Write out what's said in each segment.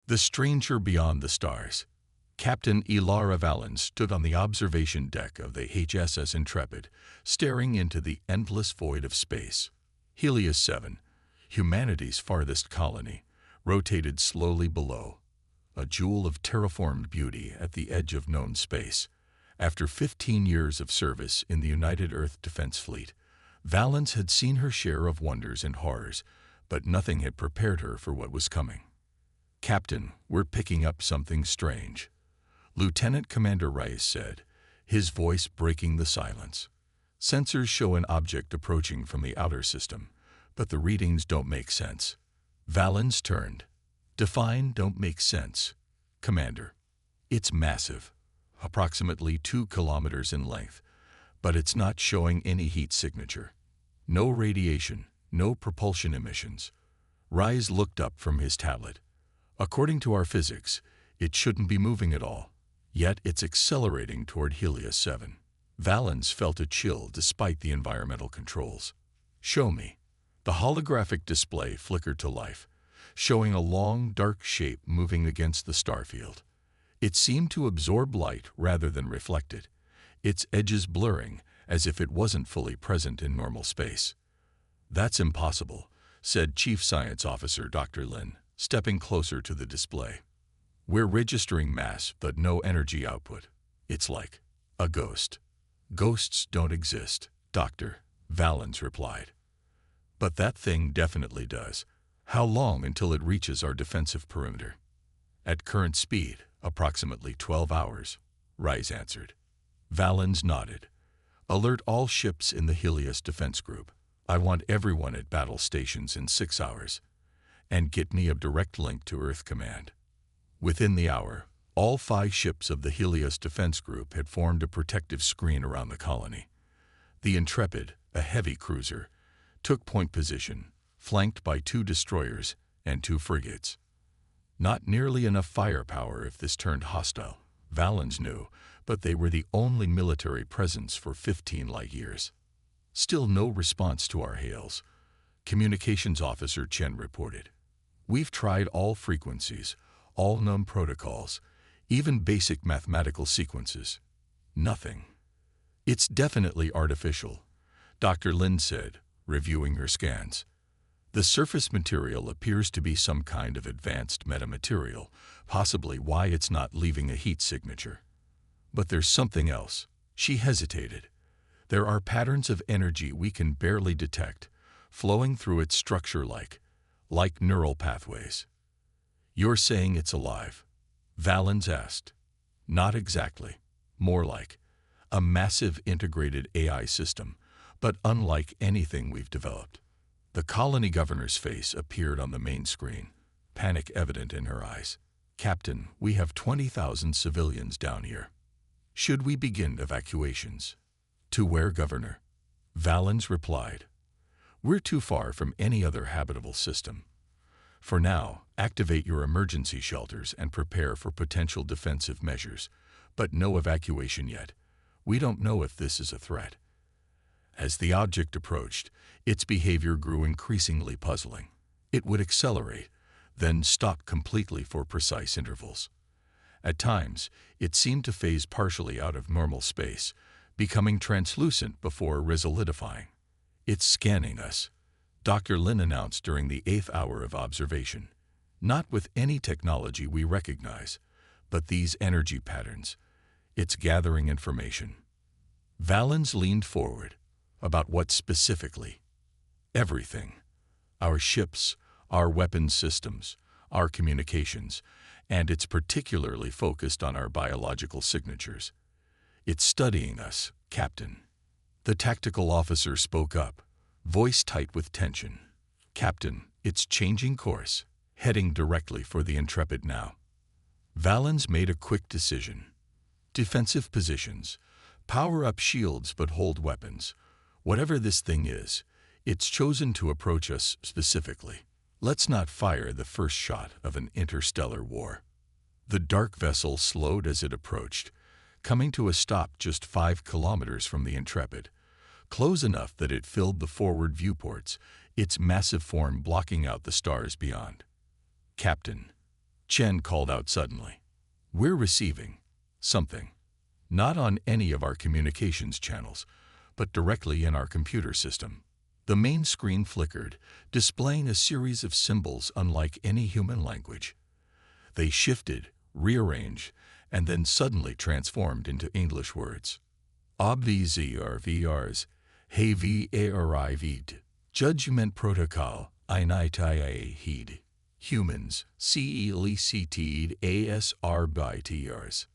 The stranger beyond the stars. Captain Ilara Valens stood on the observation deck of the HSS Intrepid, staring into the endless void of space. Helios 7, humanity's farthest colony, rotated slowly below, a jewel of terraformed beauty at the edge of known space. After 15 years of service in the United Earth Defense Fleet, Valens had seen her share of wonders and horrors, but nothing had prepared her for what was coming. "Captain, we're picking up something strange," Lieutenant Commander Rice said, his voice breaking the silence. "Sensors show an object approaching from the outer system, but the readings don't make sense." Valens turned. "Define don't make sense, Commander." "It's massive, approximately 2 kilometers in length, but it's not showing any heat signature. No radiation, no propulsion emissions." Rice looked up from his tablet. "According to our physics, it shouldn't be moving at all, yet it's accelerating toward Helios 7. Valens felt a chill despite the environmental controls. "Show me." The holographic display flickered to life, showing a long, dark shape moving against the starfield. It seemed to absorb light rather than reflect it, its edges blurring as if it wasn't fully present in normal space. "That's impossible," said Chief Science Officer Dr. Lin, stepping closer to the display. "We're registering mass but no energy output. It's like a ghost." "Ghosts don't exist, Doctor," Valens replied. "But that thing definitely does. How long until it reaches our defensive perimeter?" "At current speed, approximately 12 hours, Rice answered. Valens nodded. "Alert all ships in the Helios Defense Group. I want everyone at battle stations in 6 hours. And get me a direct link to Earth Command." Within the hour, all 5 ships of the Helios Defense Group had formed a protective screen around the colony. The Intrepid, a heavy cruiser, took point position, flanked by 2 destroyers and 2 frigates. Not nearly enough firepower if this turned hostile, Valens knew, but they were the only military presence for 15 light years. "Still no response to our hails," Communications Officer Chen reported. "We've tried all frequencies, all known protocols, even basic mathematical sequences. Nothing." "It's definitely artificial," Dr. Lin said, reviewing her scans. "The surface material appears to be some kind of advanced metamaterial, possibly why it's not leaving a heat signature. But there's something else." She hesitated. "There are patterns of energy we can barely detect, flowing through its structure like neural pathways." "You're saying it's alive?" Valens asked. "Not exactly. More like a massive integrated AI system, but unlike anything we've developed." The colony governor's face appeared on the main screen, panic evident in her eyes. "Captain, we have 20,000 civilians down here. Should we begin evacuations?" "To where, Governor?" Valens replied. "We're too far from any other habitable system. For now, activate your emergency shelters and prepare for potential defensive measures, but no evacuation yet. We don't know if this is a threat." As the object approached, its behavior grew increasingly puzzling. It would accelerate, then stop completely for precise intervals. At times, it seemed to phase partially out of normal space, becoming translucent before resolidifying. "It's scanning us," Dr. Lin announced during the 8th hour of observation. "Not with any technology we recognize, but these energy patterns. It's gathering information." Valens leaned forward. "About what specifically?" "Everything. Our ships, our weapons systems, our communications, and it's particularly focused on our biological signatures. It's studying us, Captain." The tactical officer spoke up, voice tight with tension. "Captain, it's changing course, heading directly for the Intrepid now." Valens made a quick decision. "Defensive positions. Power up shields but hold weapons. Whatever this thing is, it's chosen to approach us specifically. Let's not fire the first shot of an interstellar war." The dark vessel slowed as it approached, coming to a stop just 5 kilometers from the Intrepid, close enough that it filled the forward viewports, its massive form blocking out the stars beyond. "Captain." Chen called out suddenly. We're receiving something. Not on any of our communications channels, but directly in our computer system. The main screen flickered, displaying a series of symbols unlike any human language. They shifted, rearranged, and then suddenly transformed into English words. OBVZRVRs, HVARIVD, Judgment Protocol, INITIAHED, Humans, CELECTED ASRBITRs.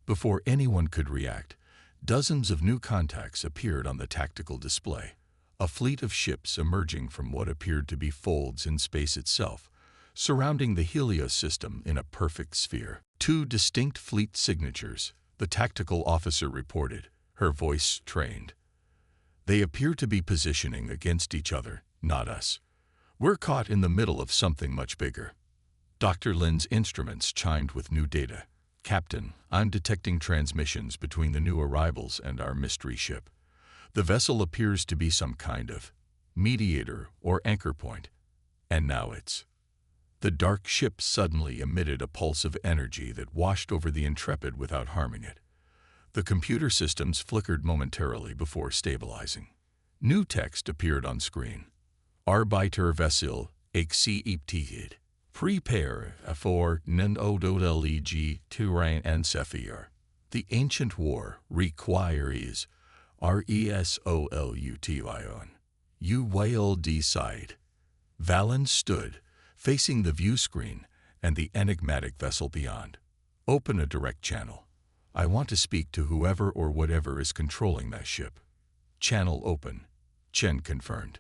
Before anyone could react, dozens of new contacts appeared on the tactical display, a fleet of ships emerging from what appeared to be folds in space itself, surrounding the Helios system in a perfect sphere. 2 distinct fleet signatures, the tactical officer reported, her voice strained. They appear to be positioning against each other, not us. We're caught in the middle of something much bigger. Dr. Lin's instruments chimed with new data. Captain, I'm detecting transmissions between the new arrivals and our mystery ship. The vessel appears to be some kind of mediator or anchor point. And now it's... The dark ship suddenly emitted a pulse of energy that washed over the Intrepid without harming it. The computer systems flickered momentarily before stabilizing. New text appeared on screen. Arbiter Vessel excepted. Prepare for Nodolg Turan and Sephir. The ancient war requires RESOLUTION. You will decide. Valens stood, facing the view screen and the enigmatic vessel beyond. Open a direct channel. I want to speak to whoever or whatever is controlling that ship. Channel open. Chen confirmed.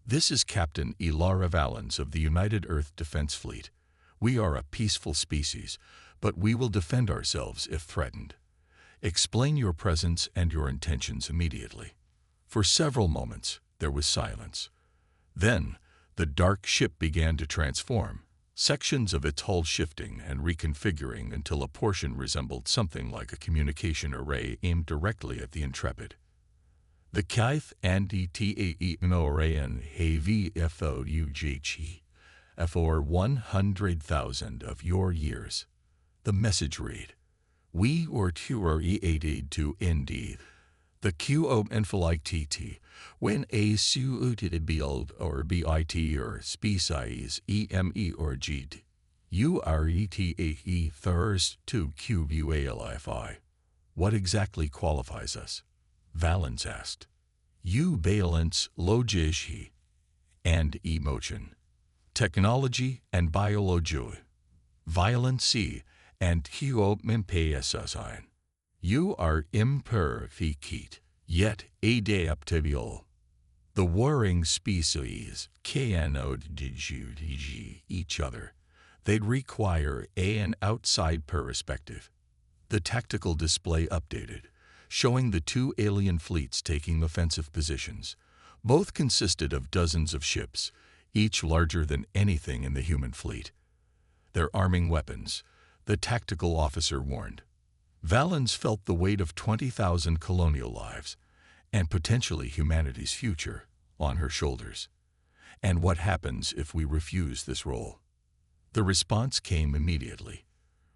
This is Captain Ilara Valens of the United Earth Defense Fleet. We are a peaceful species, but we will defend ourselves if threatened. Explain your presence and your intentions immediately. For several moments, there was silence. Then, the dark ship began to transform, sections of its hull shifting and reconfiguring until a portion resembled something like a communication array aimed directly at the Intrepid. The Kaith and TAE Morayan HVFOUGH for 100,000 of your years. The message read, We or two are EAD to indeed. The QO and TT, when a suited build or BIT or species EME or GD. URETAE thirst to QVUALFI. What exactly qualifies us? Valens asked. Balance, logishi, and emotion. Technology and biology. Violence and huomimpeasasign. You are imperfect, yet adaptable. The warring species cannot each other. They'd require an outside perspective. The tactical display updated, showing the 2 alien fleets taking offensive positions. Both consisted of dozens of ships, each larger than anything in the human fleet. They're arming weapons, the tactical officer warned. Valens felt the weight of 20,000 colonial lives, and potentially humanity's future, on her shoulders. And what happens if we refuse this role? The response came immediately.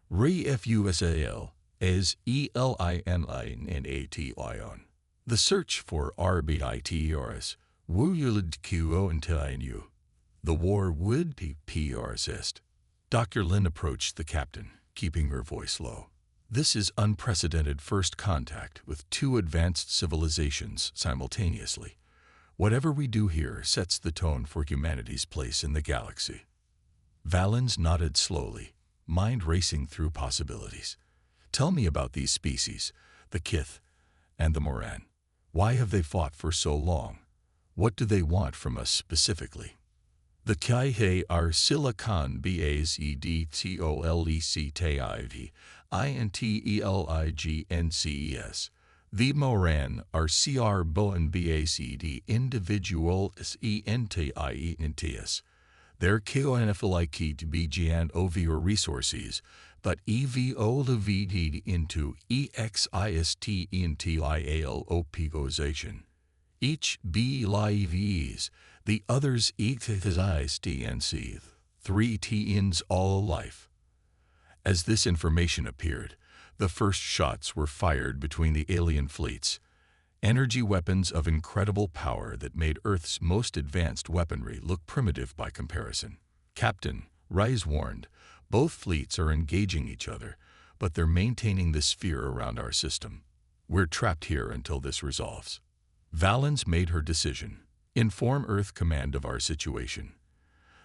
Refusal as ELININATION. The search for RBITRs WULDQONTINU. The war would be persist. Dr. Lin approached the captain, keeping her voice low. This is unprecedented first contact with 2 advanced civilizations simultaneously. Whatever we do here sets the tone for humanity's place in the galaxy. Valens nodded slowly, mind racing through possibilities. Tell me about these species, the Kith and the Moran. Why have they fought for so long? What do they want from us specifically? The Kaihe are Silicon BAZDTOLECTIV INTELIGNCES. The Moran are CR Boan BACD individual ENTIENTS. Their KONFLIK to BGN OVR resources, but EVOLVD into EXISTENTIALOPGOZation. Each B lives, the others EXISTNC, 3 TNs all life. As this information appeared, the first shots were fired between the alien fleets, energy weapons of incredible power that made Earth's most advanced weaponry look primitive by comparison. Captain Rice warned, both fleets are engaging each other, but they're maintaining the sphere around our system. We're trapped here until this resolves. Valens made her decision. Inform Earth Command of our situation.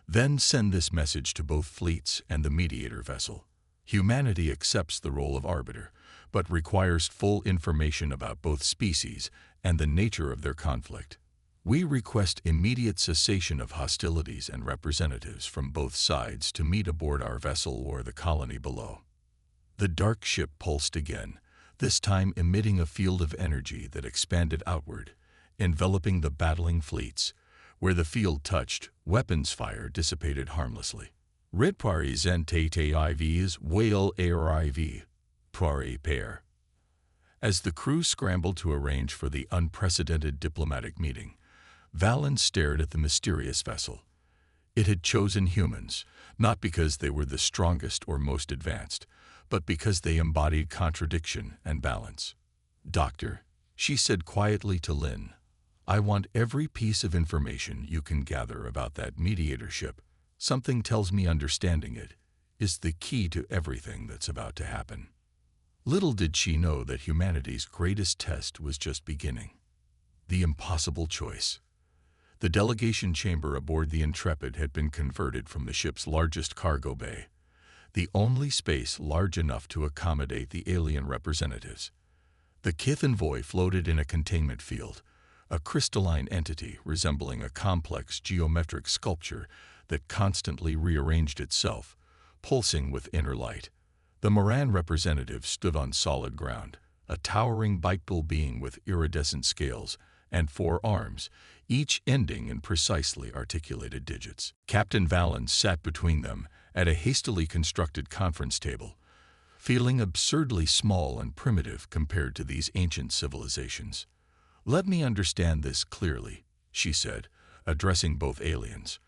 Then send this message to both fleets and the mediator vessel. Humanity accepts the role of arbiter, but requires full information about both species and the nature of their conflict. We request immediate cessation of hostilities and representatives from both sides to meet aboard our vessel or the colony below. The dark ship pulsed again, this time emitting a field of energy that expanded outward, enveloping the battling fleets. Where the field touched, weapons fire dissipated harmlessly. Ritpari zentate whale ariv, prari pair. As the crew scrambled to arrange for the unprecedented diplomatic meeting, Valens stared at the mysterious vessel. It had chosen humans, not because they were the strongest or most advanced, but because they embodied contradiction and balance. "Doctor," she said quietly to Lynn, "I want every piece of information you can gather about that mediator ship. Something tells me understanding it is the key to everything that's about to happen." Little did she know that humanity's greatest test was just beginning. The impossible choice. The delegation chamber aboard the Intrepid had been converted from the ship's largest cargo bay, the only space large enough to accommodate the alien representatives. The Kith envoy floated in a containment field, a crystalline entity resembling a complex geometric sculpture that constantly rearranged itself, pulsing with inner light. The Moran representative stood on solid ground, a towering bipedal being with iridescent scales and 4 arms, each ending in precisely articulated digits. Captain Valens sat between them at a hastily constructed conference table, feeling absurdly small and primitive compared to these ancient civilizations. "Let me understand this clearly," she said, addressing both aliens.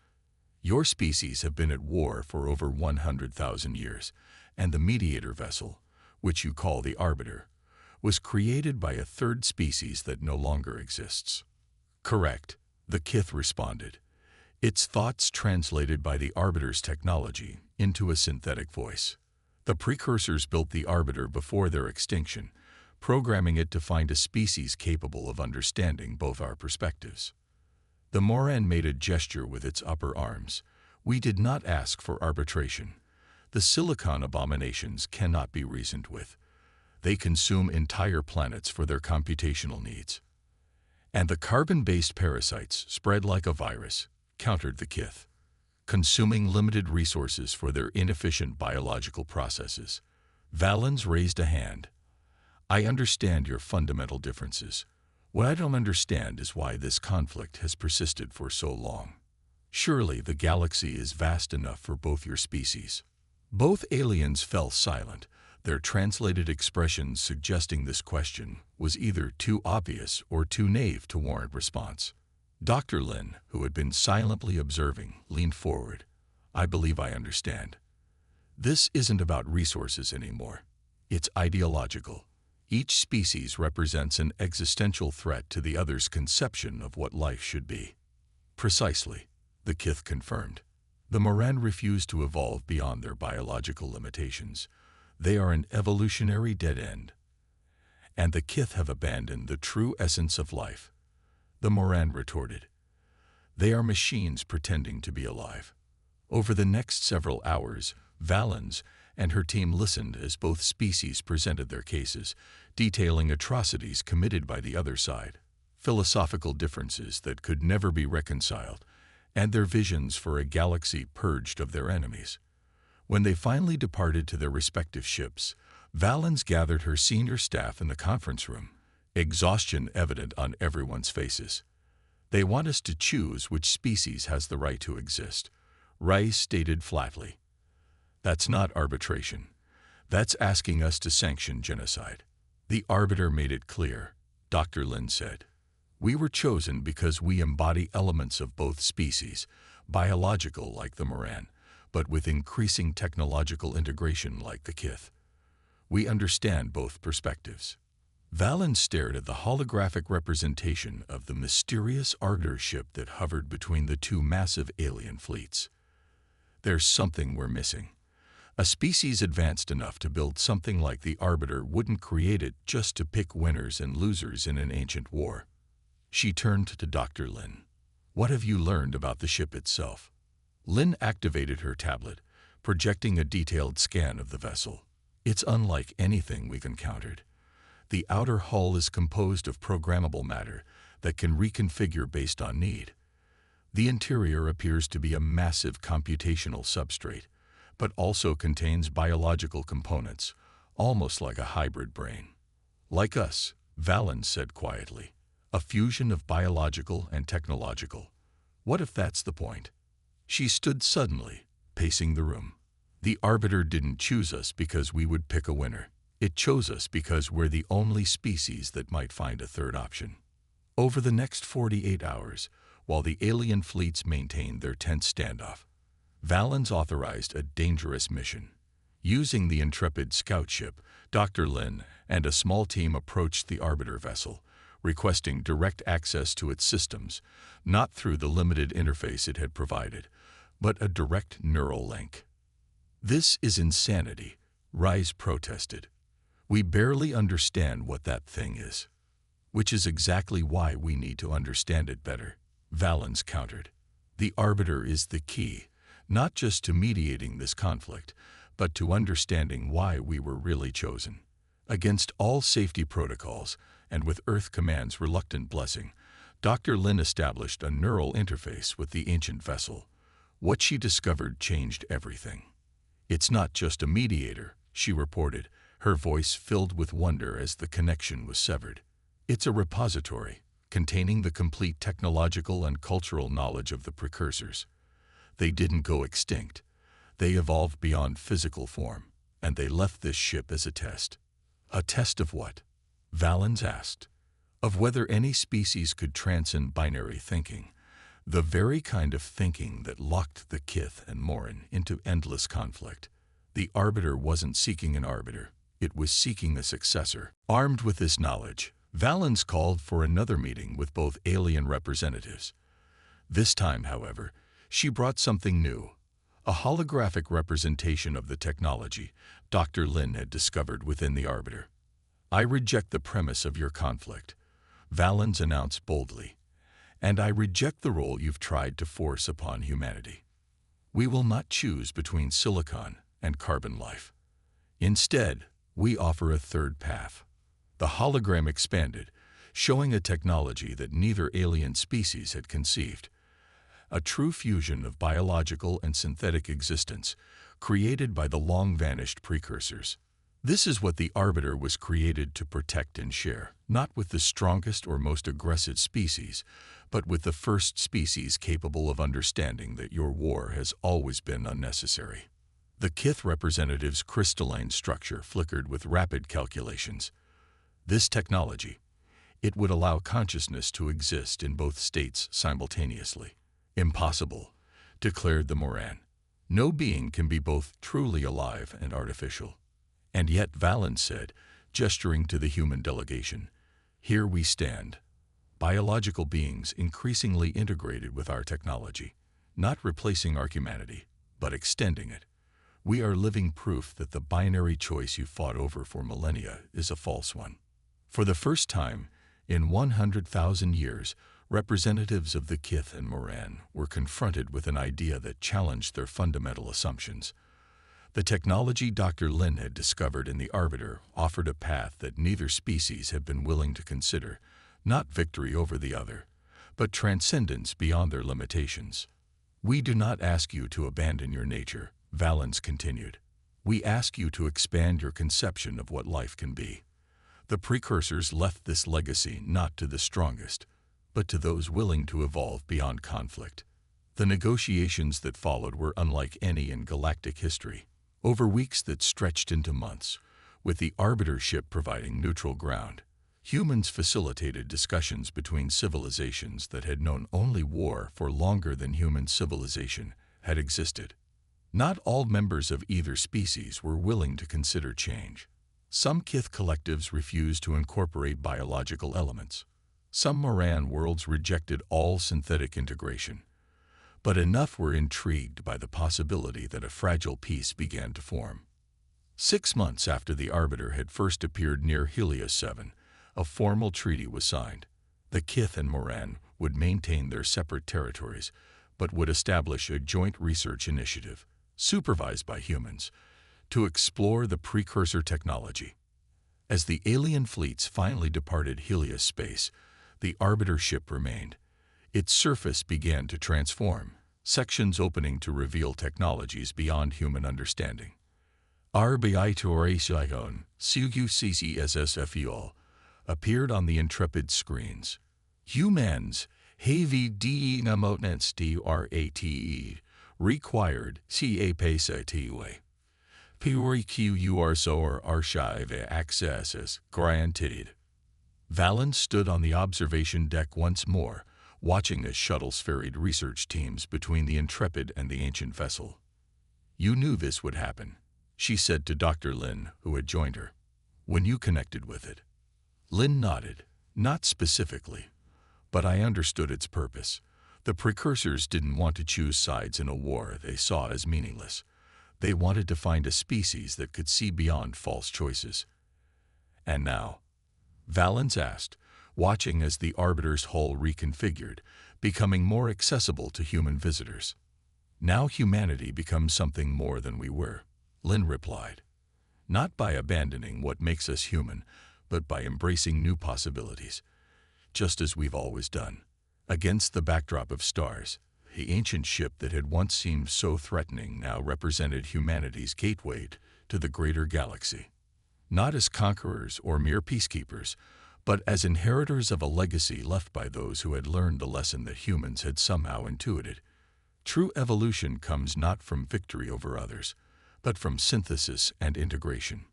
"Your species have been at war for over 100,000 years, and the mediator vessel, which you call the Arbiter, was created by a third species that no longer exists." "Correct," the Kith responded, its thoughts translated by the Arbiter's technology into a synthetic voice. "The precursors built the Arbiter before their extinction, programming it to find a species capable of understanding both our perspectives." The Moran made a gesture with its upper arms. "We did not ask for arbitration. The silicon abominations cannot be reasoned with. They consume entire planets for their computational needs. And the carbon-based parasites spread like a virus," countered the Kith, "consuming limited resources for their inefficient biological processes." Valens raised a hand. "I understand your fundamental differences. What I don't understand is why this conflict has persisted for so long. Surely the galaxy is vast enough for both your species." Both aliens fell silent, their translated expressions suggesting this question was either too obvious or too naive to warrant response. Dr. Lin, who had been silently observing, leaned forward. "I believe I understand. This isn't about resources anymore. It's ideological. Each species represents an existential threat to the other's conception of what life should be." "Precisely," the Kith confirmed. "The Moran refuse to evolve beyond their biological limitations. They are an evolutionary dead end. And the Kith have abandoned the true essence of life." The Moran retorted. "They are machines pretending to be alive." Over the next several hours, Valens and her team listened as both species presented their cases, detailing atrocities committed by the other side, philosophical differences that could never be reconciled, and their visions for a galaxy purged of their enemies. When they finally departed to their respective ships, Valens gathered her senior staff in the conference room, exhaustion evident on everyone's faces. "They want us to choose which species has the right to exist," Rice stated flatly. "That's not arbitration. That's asking us to sanction genocide." "The Arbiter made it clear," Dr. Lin said. "We were chosen because we embody elements of both species, biological like the Moran, but with increasing technological integration like the Kith. We understand both perspectives. Valens stared at the holographic representation of the mysterious Arbiter ship that hovered between the two massive alien fleets. There's something we're missing. A species advanced enough to build something like the Arbiter wouldn't create it just to pick winners and losers in an ancient war. She turned to Dr. Lin. What have you learned about the ship itself? Lin activated her tablet, projecting a detailed scan of the vessel. It's unlike anything we've encountered. The outer hull is composed of programmable matter that can reconfigure based on need. The interior appears to be a massive computational substrate, but also contains biological components, almost like a hybrid brain. Like us, Valens said quietly, a fusion of biological and technological. What if that's the point? She stood suddenly, pacing the room. The Arbiter didn't choose us because we would pick a winner. It chose us because we're the only species that might find a third option. Over the next 48 hours, while the alien fleets maintained their tense standoff, Valens authorized a dangerous mission. Using the intrepid scout ship, Dr. Lin and a small team approached the Arbiter vessel, requesting direct access to its systems, not through the limited interface it had provided, but a direct neural link. This is insanity, Rise protested. We barely understand what that thing is. Which is exactly why we need to understand it better, Valens countered. The Arbiter is the key, not just to mediating this conflict, but to understanding why we were really chosen. Against all safety protocols, and with Earth Command's reluctant blessing, Dr. Lin established a neural interface with the ancient vessel. What she discovered changed everything. It's not just a mediator, she reported, her voice filled with wonder as the connection was severed. It's a repository, containing the complete technological and cultural knowledge of the precursors. They didn't go extinct. They evolved beyond physical form, and they left this ship as a test. A test of what? Valens asked. Of whether any species could transcend binary thinking, the very kind of thinking that locked the Kith and Morin into endless conflict. The Arbiter wasn't seeking an arbiter. It was seeking a successor. Armed with this knowledge, Valens called for another meeting with both alien representatives. This time, however, she brought something new, a holographic representation of the technology Dr. Lin had discovered within the Arbiter. I reject the premise of your conflict, Valens announced boldly, and I reject the role you've tried to force upon humanity. We will not choose between silicon and carbon life. Instead, we offer a third path. The hologram expanded, showing a technology that neither alien species had conceived. A true fusion of biological and synthetic existence, created by the long-vanished precursors. This is what the Arbiter was created to protect and share, not with the strongest or most aggressive species, but with the first species capable of understanding that your war has always been unnecessary. The Kith representative's crystalline structure flickered with rapid calculations. This technology, it would allow consciousness to exist in both states simultaneously. Impossible, declared the Moran. No being can be both truly alive and artificial. And yet, Valens said, gesturing to the human delegation, here we stand, biological beings increasingly integrated with our technology, not replacing our humanity, but extending it. We are living proof that the binary choice you fought over for millennia is a false one. For the first time, in 100,000 years, representatives of the Kith and Moran were confronted with an idea that challenged their fundamental assumptions. The technology Dr. Lin had discovered in the Arbiter offered a path that neither species had been willing to consider, not victory over the other, but transcendence beyond their limitations. We do not ask you to abandon your nature, Valens continued. We ask you to expand your conception of what life can be. The precursors left this legacy not to the strongest, but to those willing to evolve beyond conflict. The negotiations that followed were unlike any in galactic history. Over weeks that stretched into months, with the Arbiter ship providing neutral ground, humans facilitated discussions between civilizations that had known only war for longer than human civilization had existed. Not all members of either species were willing to consider change. Some Kith collectives refused to incorporate biological elements. Some Moran worlds rejected all synthetic integration. But enough were intrigued by the possibility that a fragile peace began to form. 6 months after the Arbiter had first appeared near Helios 7, a formal treaty was signed. The Kith and Moran would maintain their separate territories, but would establish a joint research initiative, supervised by humans, to explore the precursor technology. As the alien fleets finally departed Helios space, the Arbiter ship remained. Its surface began to transform, sections opening to reveal technologies beyond human understanding. Arbitration CUCCSSFEOL appeared on the Intrepid screens. Humans, heavy DNAMOTNSTRATE, required CAPSATWA. PRQURSOR archive accesses granted. Valens stood on the observation deck once more, watching as shuttles ferried research teams between the Intrepid and the ancient vessel. "You knew this would happen," she said to Dr. Lin, who had joined her, "when you connected with it." Lin nodded. "Not specifically, but I understood its purpose. The precursors didn't want to choose sides in a war they saw as meaningless. They wanted to find a species that could see beyond false choices." "And now?" Valens asked, watching as the Arbiter's hull reconfigured, becoming more accessible to human visitors. "Now humanity becomes something more than we were," Lin replied. "Not by abandoning what makes us human, but by embracing new possibilities, just as we've always done." Against the backdrop of stars, the ancient ship that had once seemed so threatening now represented humanity's gateway to the greater galaxy. Not as conquerors or mere peacekeepers, but as inheritors of a legacy left by those who had learned the lesson that humans had somehow intuited. True evolution comes not from victory over others, but from synthesis and integration.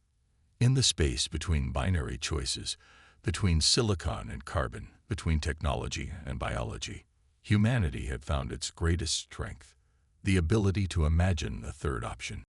In the space between binary choices, between silicon and carbon, between technology and biology, humanity had found its greatest strength, the ability to imagine a third option.